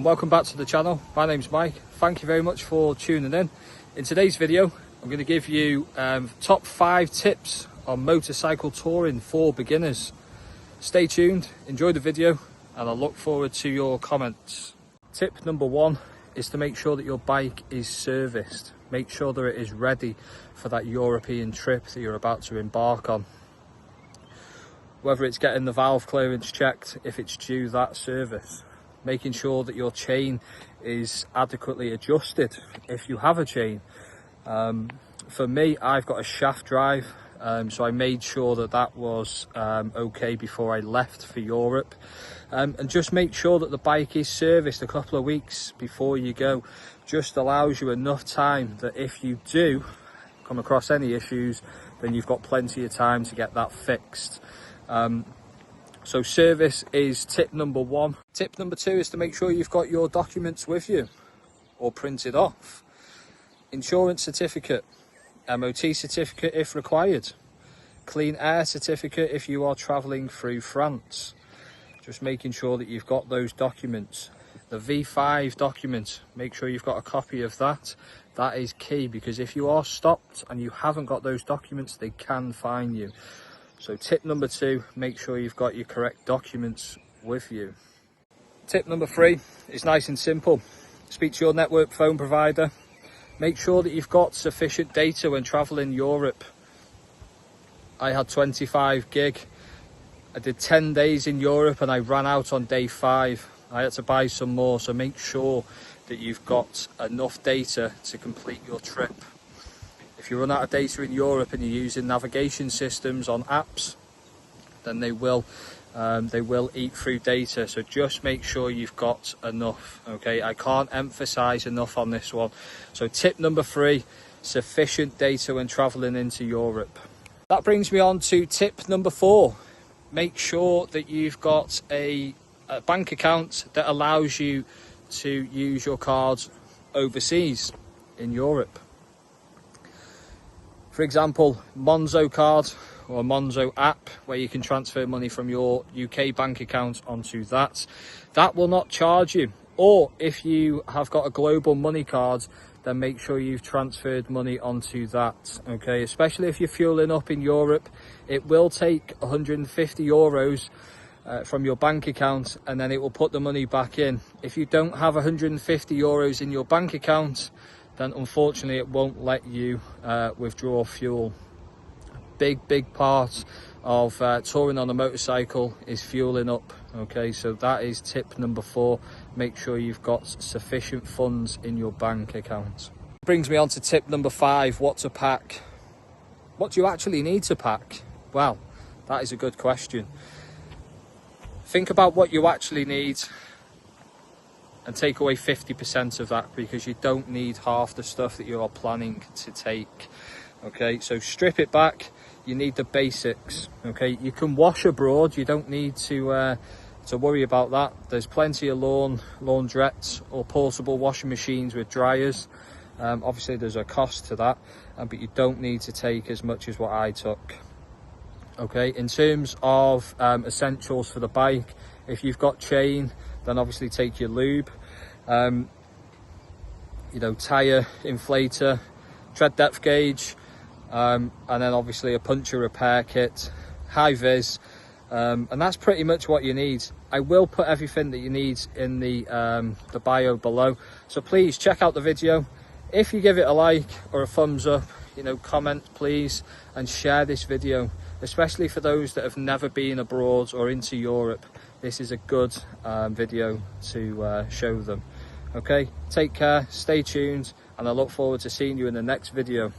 and welcome back to the channel. My name's Mike. Thank you very much for tuning in. In today's video, I'm going to give you top 5 tips on motorcycle touring for beginners. Stay tuned, enjoy the video, and I look forward to your comments. Tip number 1 is to make sure that your bike is serviced. Make sure that it is ready for that European trip that you're about to embark on. Whether it's getting the valve clearance checked if it's due that service, making sure that your chain is adequately adjusted if you have a chain. For me, I've got a shaft drive, so I made sure that that was okay before I left for Europe. And just make sure that the bike is serviced a couple of weeks before you go. Just allows you enough time that if you do come across any issues, then you've got plenty of time to get that fixed. So service is tip number 1. Tip number 2 is to make sure you've got your documents with you or printed off. Insurance certificate, MOT certificate if required, clean air certificate if you are travelling through France. Just making sure that you've got those documents. The V5 document, make sure you've got a copy of that. That is key, because if you are stopped and you haven't got those documents, they can fine you. So tip number 2, make sure you've got your correct documents with you. Tip number 3 is nice and simple. Speak to your network phone provider. Make sure that you've got sufficient data when traveling Europe. I had 25 gig. I did 10 days in Europe and I ran out on day 5. I had to buy some more, so make sure that you've got enough data to complete your trip. If you run out of data in Europe and you're using navigation systems on apps, then they will eat through data. So just make sure you've got enough. Okay, I can't emphasize enough on this one. So tip number 3, sufficient data when traveling into Europe. That brings me on to tip number 4. Make sure that you've got a bank account that allows you to use your cards overseas in Europe. For example, Monzo card or Monzo app, where you can transfer money from your UK bank account onto that. That will not charge you. Or if you have got a global money card, then make sure you've transferred money onto that. Okay, especially if you're fueling up in Europe, it will take 150 euros from your bank account, and then it will put the money back in. If you don't have 150 euros in your bank account, then unfortunately it won't let you withdraw fuel. Big part of touring on a motorcycle is fueling up. Okay, so that is tip number 4. Make sure you've got sufficient funds in your bank account. Brings me on to tip number 5, what to pack. What do you actually need to pack? Well, that is a good question. Think about what you actually need and take away 50% of that, because you don't need half the stuff that you are planning to take. Okay, so strip it back. You need the basics. Okay, you can wash abroad, you don't need to worry about that. There's plenty of laundrettes or portable washing machines with dryers. Obviously there's a cost to that, but you don't need to take as much as what I took. Okay, in terms of essentials for the bike, if you've got chain, then obviously take your lube, tire inflator, tread depth gauge, and then obviously a puncture repair kit, high vis, and that's pretty much what you need. I will put everything that you need in the bio below, so please check out the video. If you give it a like or a thumbs up, comment please, and share this video, especially for those that have never been abroad or into Europe. This is a good video to show them. Okay, take care, stay tuned, and I look forward to seeing you in the next video.